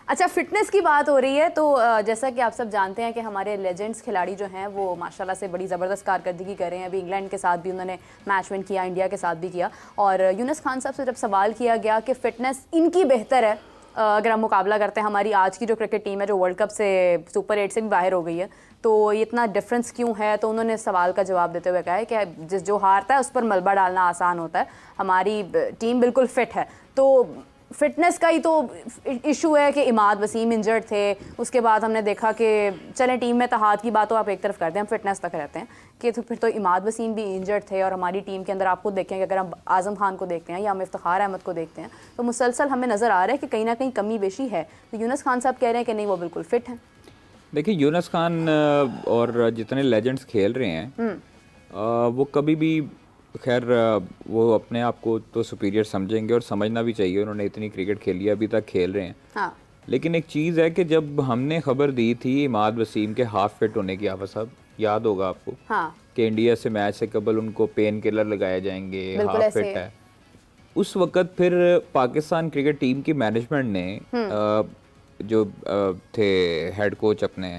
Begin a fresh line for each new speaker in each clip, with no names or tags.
अच्छा, फिटनेस की बात हो रही है तो जैसा कि आप सब जानते हैं कि हमारे लेजेंड्स खिलाड़ी जो हैं वो माशाल्लाह से बड़ी ज़बरदस्त कारकर्दगी कर रहे हैं। अभी इंग्लैंड के साथ भी उन्होंने मैच विन किया, इंडिया के साथ भी किया। और यूनुस खान साहब से जब सवाल किया गया कि फ़िटनेस इनकी बेहतर है अगर हम मुकाबला करते हैं हमारी आज की जो क्रिकेट टीम है जो वर्ल्ड कप से सुपर 8 से भी बाहर हो गई है, तो ये इतना डिफरेंस क्यों है, तो उन्होंने सवाल का जवाब देते हुए कहा है कि जो हारता है उस पर मलबा डालना आसान होता है, हमारी टीम बिल्कुल फिट है। तो फिटनेस का ही तो इशू है कि इमाद वसीम इंजर्ड थे, उसके बाद हमने देखा कि चलें टीम में तहाद की बात तो आप एक तरफ करते हैं, हम फिटनेस तक रहते हैं कि तो फिर तो इमाद वसीम भी इंजर्ड थे और हमारी टीम के अंदर आप खुद देखें कि अगर हम आज़म खान को देखते हैं या हम इफ्तिखार अहमद को देखते हैं तो मुसलसल हमें नज़र आ रहा है कि कहीं ना कहीं कमी बेशी है। तो यूनुस खान साहब कह रहे हैं कि नहीं वो बिल्कुल फिट हैं।
देखिए यूनुस खान और जितने लेजेंड्स खेल रहे हैं वो कभी भी खैर वो अपने आप को तो सुपीरियर समझेंगे और समझना भी चाहिए, उन्होंने इतनी क्रिकेट खेली है, अभी तक खेल रहे हैं।
हाँ।
लेकिन एक चीज़ है कि जब हमने खबर दी थी इमाद वसीम के हाफ फिट होने की, आफा साहब याद होगा आपको, हाँ, कि इंडिया से मैच से कबल उनको पेन किलर लगाए जाएंगे, हाफ फिट है। उस वक्त फिर पाकिस्तान क्रिकेट टीम की मैनेजमेंट ने जो थे हेड कोच अपने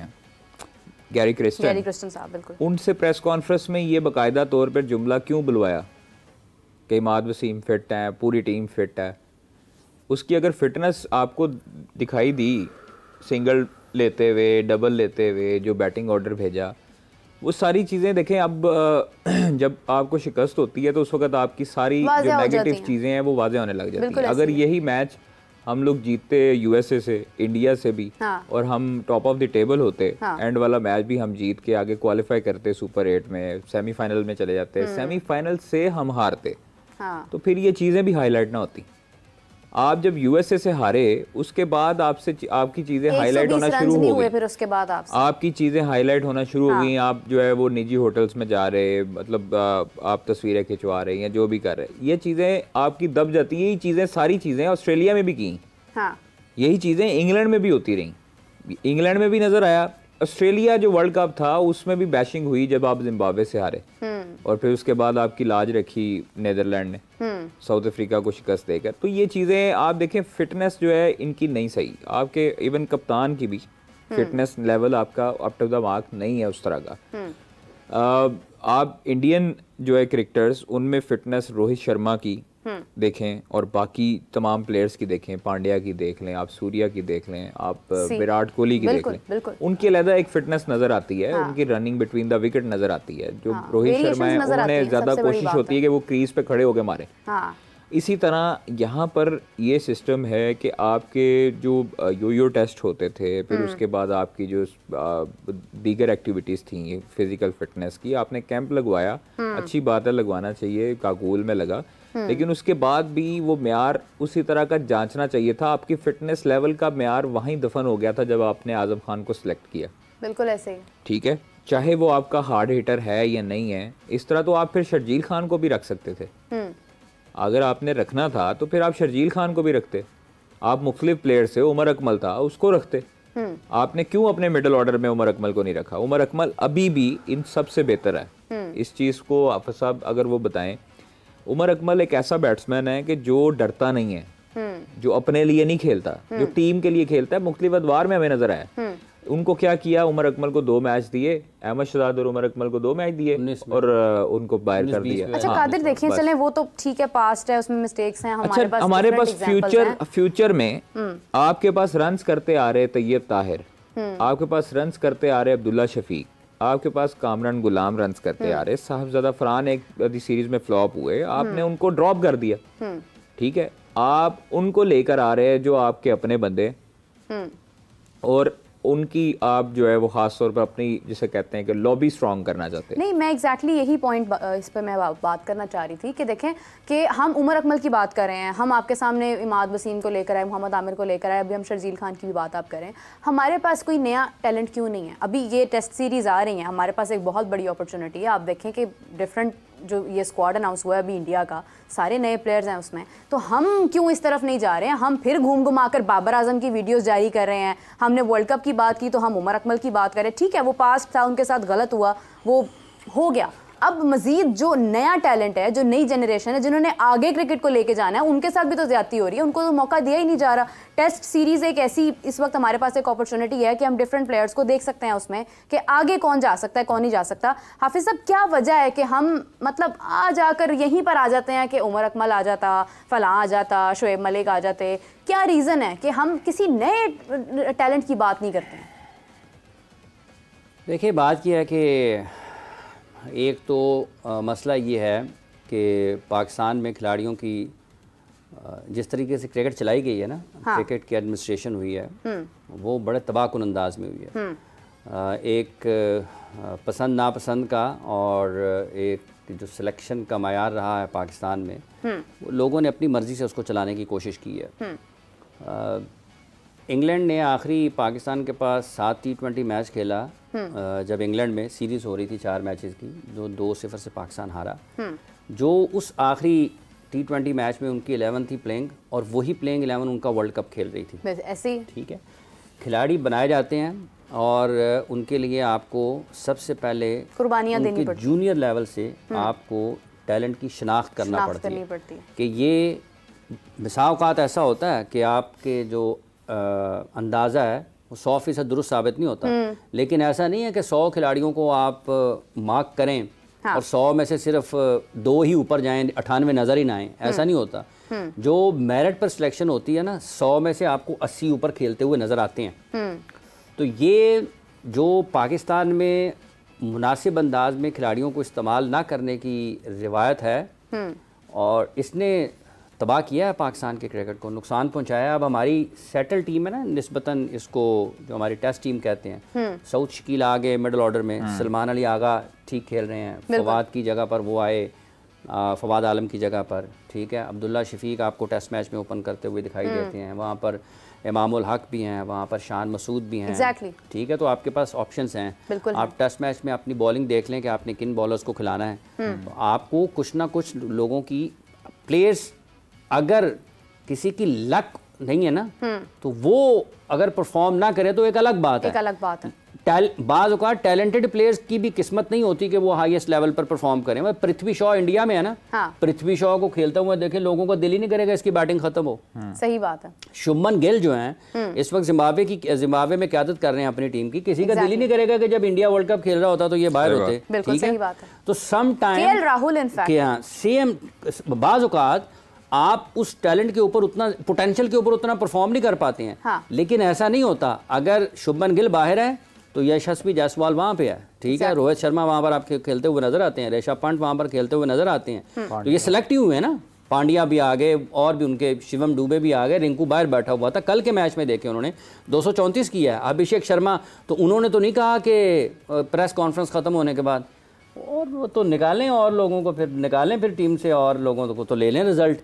गैरी क्रिस्टन
साहब, बिल्कुल,
उनसे प्रेस कॉन्फ्रेंस में ये बाकायदा तौर पर जुमला क्यों बुलवाया कि इमाद वसीम फिट है, पूरी टीम फिट है। उसकी अगर फिटनेस आपको दिखाई दी सिंगल लेते हुए, डबल लेते हुए, जो बैटिंग ऑर्डर भेजा, वो सारी चीज़ें देखें। अब जब आपको शिकस्त होती है तो उस वक्त आपकी सारी जो नेगेटिव चीज़ें हैं वो वाज़ेह होने लग जाती हैं। अगर यही मैच हम लोग जीतते यूएसए से, इंडिया से भी, हाँ, और हम टॉप ऑफ द टेबल होते, हाँ, एंड वाला मैच भी हम जीत के आगे क्वालिफाई करते सुपर 8 में, सेमीफाइनल में चले जाते, सेमीफाइनल से हम हारते, हाँ, तो फिर ये चीज़ें भी हाईलाइट ना होती। आप जब यूएसए से हारे उसके बाद आपकी चीज़ें हाईलाइट होना शुरू हो गई,
फिर उसके बाद
आपकी चीज़ें हाईलाइट होना शुरू हो गई, आप जो है वो निजी होटल्स में जा रहे, मतलब आप तस्वीरें खिंचवा रहे हैं, जो भी कर रहे हैं, ये चीज़ें आपकी दब जाती है। यही चीज़ें, सारी चीज़ें ऑस्ट्रेलिया में भी की, हाँ, यही चीज़ें इंग्लैंड में भी होती रही, इंग्लैंड में भी नज़र आया। ऑस्ट्रेलिया जो वर्ल्ड कप था उसमें भी बैशिंग हुई जब आप जिम्बाब्वे से हारे, और फिर उसके बाद आपकी लाज रखी नीदरलैंड ने साउथ अफ्रीका को शिकस्त देकर। तो ये चीज़ें आप देखें, फिटनेस जो है इनकी नहीं सही, आपके इवन कप्तान की भी फिटनेस लेवल आपका अप टू द मार्क नहीं है उस तरह का। आप इंडियन जो है क्रिकेटर्स उनमें फिटनेस रोहित शर्मा की देखें और बाकी तमाम प्लेयर्स की देखें, पांड्या की देख लें, आप सूर्या की देख लें, आप विराट कोहली की देख लें, उनकी अलग एक फिटनेस नजर आती है, हाँ, उनकी रनिंग बिटवीन द विकेट नजर आती है। जो हाँ, रोहित शर्मा है उन्होंने ज्यादा कोशिश होती है कि वो क्रीज पे खड़े होकर मारे, हाँ। इसी तरह यहाँ पर ये सिस्टम है कि आपके जो यो टेस्ट होते थे, फिर उसके बाद आपकी जो दीगर एक्टिविटीज़ थी फिजिकल फिटनेस की, आपने कैंप लगवाया, अच्छी बात है, लगवाना चाहिए, काबुल में लगा, लेकिन उसके बाद भी वो म्यार उसी तरह का जांचना चाहिए था। आपकी फिटनेस लेवल का म्यार वहीं दफन हो गया था जब आपने आजम खान को सिलेक्ट किया।
बिल्कुल ऐसे ही, ठीक
है, चाहे वो आपका हार्ड हिटर है या नहीं है। इस तरह तो आप फिर शर्जील खान को भी रख सकते थे, अगर आपने रखना था तो फिर आप शर्जील खान को भी रखते, आप मुख्तलिफ प्लेयर से, उमर अकमल था उसको रखते, आपने क्यों अपने मिडिल ऑर्डर में उमर अकमल को नहीं रखा? उमर अकमल अभी भी इन सबसे बेहतर है, इस चीज़ को आप साहब अगर वो बताएं। उमर अकमल एक ऐसा बैट्समैन है कि जो डरता नहीं है, जो अपने लिए नहीं खेलता, जो टीम के लिए खेलता है। मुख्तलिफ अदवार में हमें नजर आया, उनको क्या किया, उमर अकमल को 2 मैच दिए, अहमद शहजाद और उमर अकमल को 2 मैच दिए और उनको बाहर कर दिया।
अच्छा कादिर देखें, चलें वो तो ठीक है, पास्ट है, उसमें मिस्टेक्स हैं,
हमारे पास फ्यूचर में आपके पास रन्स करते आ रहे तैयब ताहिर, आपके पास रन्स करते आ रहे अब्दुल्ला शफीक, आपके पास कामरान गुलाम रन्स करते आ रहे, साहबजादा फरहान एक सीरीज में फ्लॉप हुए, आपने उनको ड्रॉप कर दिया, ठीक है, आप उनको लेकर आ रहे हैं जो आपके अपने बंदे, और उनकी आप जो है वो खास तौर पर अपनी जिसे कहते हैं कि लॉबी स्ट्रॉन्ग करना चाहते हैं।
नहीं, मैं एग्जैक्टली यही पॉइंट इस पर मैं बात करना चाह रही थी कि देखें कि हम उमर अकमल की बात कर रहे हैं, हम आपके सामने इमाद वसीम को लेकर आए, मोहम्मद आमिर को लेकर आए, अभी हम शर्जील खान की भी बात आप करें। हमारे पास कोई नया टैलेंट क्यों नहीं है? अभी ये टेस्ट सीरीज़ आ रही हैं, हमारे पास एक बहुत बड़ी अपॉर्चुनिटी है। आप देखें कि डिफरेंट जो ये स्क्वाड अनाउंस हुआ है अभी इंडिया का, सारे नए प्लेयर्स हैं उसमें, तो हम क्यों इस तरफ नहीं जा रहे हैं? हम फिर घूम घुमा कर बाबर आजम की वीडियोस जारी कर रहे हैं। हमने वर्ल्ड कप की बात की तो हम उमर अकमल की बात करें, ठीक है वो पास्ट था, उनके साथ गलत हुआ, वो हो गया। अब मजीद जो नया टैलेंट है, जो नई जनरेशन है, जिन्होंने आगे क्रिकेट को लेके जाना है, उनके साथ भी तो ज्यादती हो रही है, उनको तो मौका दिया ही नहीं जा रहा। टेस्ट सीरीज एक ऐसी इस वक्त हमारे पास एक अपॉर्चुनिटी है कि हम डिफरेंट प्लेयर्स को देख सकते हैं उसमें कि आगे कौन जा सकता है, कौन नहीं जा सकता। हाफिज साहब, क्या वजह है कि हम मतलब आ जाकर यहीं पर आ जाते हैं कि उमर अकमल आ जाता, फलां आ जाता, शोएब मलिक आ जाते? क्या रीज़न है कि हम किसी नए टैलेंट की बात नहीं करते हैं?
देखिए, बात यह है कि एक तो मसला ये है कि पाकिस्तान में खिलाड़ियों की जिस तरीके से क्रिकेट चलाई गई है ना, हाँ। क्रिकेट की एडमिनिस्ट्रेशन हुई है वो बड़े तबाहकुन अंदाज में हुई है। एक पसंद नापसंद का और एक जो सिलेक्शन का मयार रहा है पाकिस्तान में, लोगों ने अपनी मर्ज़ी से उसको चलाने की कोशिश की है। इंग्लैंड ने आखिरी पाकिस्तान के पास 7 T20 मैच खेला जब इंग्लैंड में सीरीज़ हो रही थी 4 मैचेस की, जो 2-0 से पाकिस्तान हारा। जो उस आखिरी T20 मैच में उनकी 11 थी प्लेइंग, और वही प्लेइंग 11 उनका वर्ल्ड कप खेल रही थी।
ऐसे ही
ठीक है, खिलाड़ी बनाए जाते हैं और उनके लिए आपको सबसे पहले
कुर्बानियाँ देनी पड़ती,
जूनियर लेवल से आपको टैलेंट की शिनाख्त करना पड़ती है कि ये मिसावकात ऐसा होता है कि आपके जो अंदाज़ा है वो 100% दुरुस्त साबित नहीं होता, लेकिन ऐसा नहीं है कि 100 खिलाड़ियों को आप मार्क करें और 100 में से सिर्फ 2 ही ऊपर जाएं, 98 नज़र ही ना आएँ, ऐसा नहीं होता। जो मेरिट पर सिलेक्शन होती है ना, 100 में से आपको 80 ऊपर खेलते हुए नज़र आते हैं। तो ये जो पाकिस्तान में मुनासिब अंदाज में खिलाड़ियों को इस्तेमाल ना करने की रिवायत है और इसने तबाह किया है पाकिस्तान के क्रिकेट को, नुकसान पहुंचाया। अब हमारी सेटल टीम है ना निस्बतन, इसको जो हमारी टेस्ट टीम कहते हैं, सऊद शकील आगे मिडल ऑर्डर में, सलमान अली आगा ठीक खेल रहे हैं, फवाद की जगह पर वो आए, फवाद आलम की जगह पर, ठीक है, अब्दुल्ला शफीक आपको टेस्ट मैच में ओपन करते हुए दिखाई देते हैं, वहाँ पर इमामुल हक भी हैं, वहाँ पर शान मसूद भी हैं, ठीक है। तो आपके पास ऑप्शंस हैं। आप टेस्ट मैच में अपनी बॉलिंग देख लें कि आपने किन बॉलर्स को खिलाना है। तो आपको कुछ ना कुछ लोगों की प्लेयर्स, अगर किसी की लक नहीं है ना, तो वो अगर परफॉर्म ना करे तो एक अलग बात है। बाज़ औक़ात टैलेंटेड प्लेयर्स की भी किस्मत नहीं होती कि वो हाईएस्ट लेवल पर परफॉर्म करें। पृथ्वी शॉ इंडिया में है ना, हाँ। पृथ्वी शॉ को खेलता हुआ देखें, लोगों का दिल ही नहीं करेगा इसकी बैटिंग खत्म हो।
सही बात है।
शुभमन गिल जो हैं इस वक्त जिम्बाब्वे में क़यादत कर रहे हैं अपनी टीम की, किसी का दिल ही नहीं करेगा कि जब इंडिया वर्ल्ड कप खेल रहा होता तो ये बाहर होते।
ठीक है,
तो सम टाइम
राहुल
सेम बाज़ औक़ात आप उस टैलेंट के ऊपर उतना, पोटेंशियल के ऊपर उतना परफॉर्म नहीं कर पाते हैं, हाँ। लेकिन ऐसा नहीं होता। अगर शुभमन गिल बाहर है तो यशस्वी जायसवाल वहाँ पे है, ठीक है, रोहित शर्मा वहाँ पर आप खेलते हुए नजर आते हैं, ऋषभ पंत वहाँ पर खेलते हुए नजर आते हैं। तो ये सिलेक्टिव हुए ना, पांड्या भी आ गए और भी उनके शिवम दुबे भी आ गए, रिंकू बाहर बैठा हुआ था। कल के मैच में देखे उन्होंने 234 किया है। अभिषेक शर्मा तो उन्होंने तो नहीं कहा कि प्रेस कॉन्फ्रेंस ख़त्म होने के बाद, और वो तो निकालें और लोगों को, फिर निकालें फिर टीम से और लोगों को तो ले लें रिजल्ट।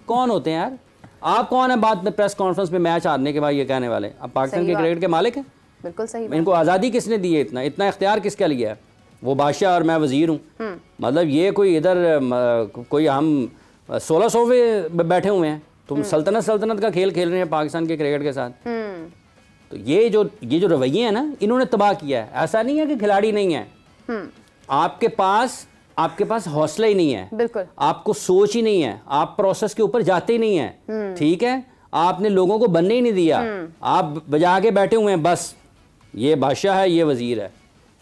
कौन होते हैं यार आप? कौन है बाद में प्रेस कॉन्फ्रेंस में मैच हारने के बाद ये कहने वाले? अब पाकिस्तान के क्रिकेट के मालिक हैं।
बिल्कुल सही।
इनको आज़ादी किसने दी है? इतना इख्तियार किसका लिया है? वो बादशाह और मैं वजीर हूँ। मतलब ये कोई इधर कोई हम 1600 बैठे हुए हैं, तुम सल्तनत का खेल खेल रहे हैं पाकिस्तान के क्रिकेट के साथ। तो ये जो रवैये हैं ना, इन्होंने तबाह किया है। ऐसा नहीं है कि खिलाड़ी नहीं है, आपके पास हौसला ही नहीं है, बिल्कुल आपको सोच ही नहीं है, आप प्रोसेस के ऊपर जाते ही नहीं है, ठीक है, आपने लोगों को बनने ही नहीं दिया, आप बजा के बैठे हुए हैं बस। ये बादशाह है, ये वजीर है।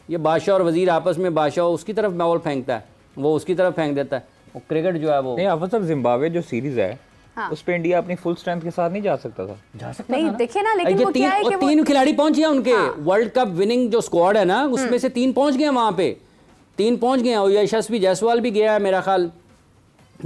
ये बादशाह और वजीर आपस में, बादशाह उसकी तरफ बॉल फेंकता है, वो उसकी तरफ फेंक देता है, वो क्रिकेट जो है वो नहीं।
आफत साहब, जिम्बाब्वे जो सीरीज है, हाँ। उस पे इंडिया अपनी फुल स्ट्रेंथ के साथ नहीं जा सकता था।
जा सकता
नहीं, देखिए ना, लेकिन वो क्या है कि
3 खिलाड़ी पहुंच गया उनके, हाँ। वर्ल्ड कप विनिंग जो स्क्वाड है ना, उसमें से 3 पहुंच गए वहां पे, 3 पहुंच गए। और यशस्वी जायसवाल भी गया है मेरा ख्याल,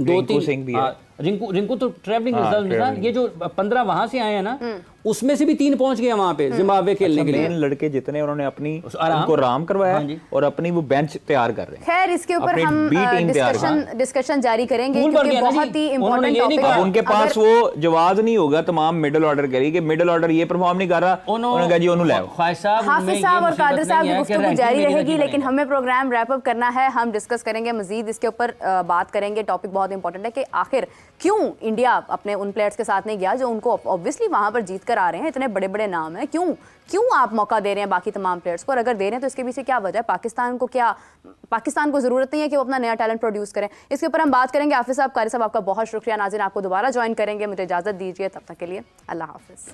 2-3
सिंह भी है।
रिंकू तो ट्रैवलिंग रिजल्ट में था। ये जो 15 वहां से आए हैं ना, उसमें से भी 3 पहुंच गए वहां पे जिम्बाब्वे खेलने के लिए।
मेन लड़के जितने उन्होंने अपनी उनको आराम करवाया, हाँ, और अपनी वो बेंच तैयार कर रहे हैं।
खैर, इसके ऊपर हम डिस्कशन जारी करेंगे क्योंकि बहुत ही इंपॉर्टेंट टॉपिक है।
उनके पास वो जवाब नहीं होगा तमाम मिडिल ऑर्डर करी कि मिडिल ऑर्डर ये परफॉर्म नहीं कर रहा, उन्होंने कहा जी उन्होंने ले आओ।
हाफिज साहब और कादिर साहब की गुफ्तगू जारी रहेगी, लेकिन हमें प्रोग्राम रैप अप करना है। हम डिस्कस करेंगे मजीद इसके ऊपर, बात करेंगे। टॉपिक बहुत इंपॉर्टेंट है कि आखिर क्यों इंडिया अपने उन प्लेयर्स के साथ नहीं गया जो उनको ऑब्वियसली वहां पर जीत कर आ रहे हैं, इतने बड़े बड़े नाम हैं, क्यों आप मौका दे रहे हैं बाकी तमाम प्लेयर्स को? और अगर दे रहे हैं तो इसके पीछे क्या वजह है? पाकिस्तान को ज़रूरत नहीं है कि वो अपना नया टैलेंट प्रोड्यूस करें? इसके ऊपर हम बात करेंगे। हाफिज़ साहब, कारी साहब, आपका बहुत शुक्रिया। नाज़रीन, आपको दोबारा ज्वाइन करेंगे, मुझे इजाज़त दीजिए, तब तक के लिए अल्लाह हाफिज़।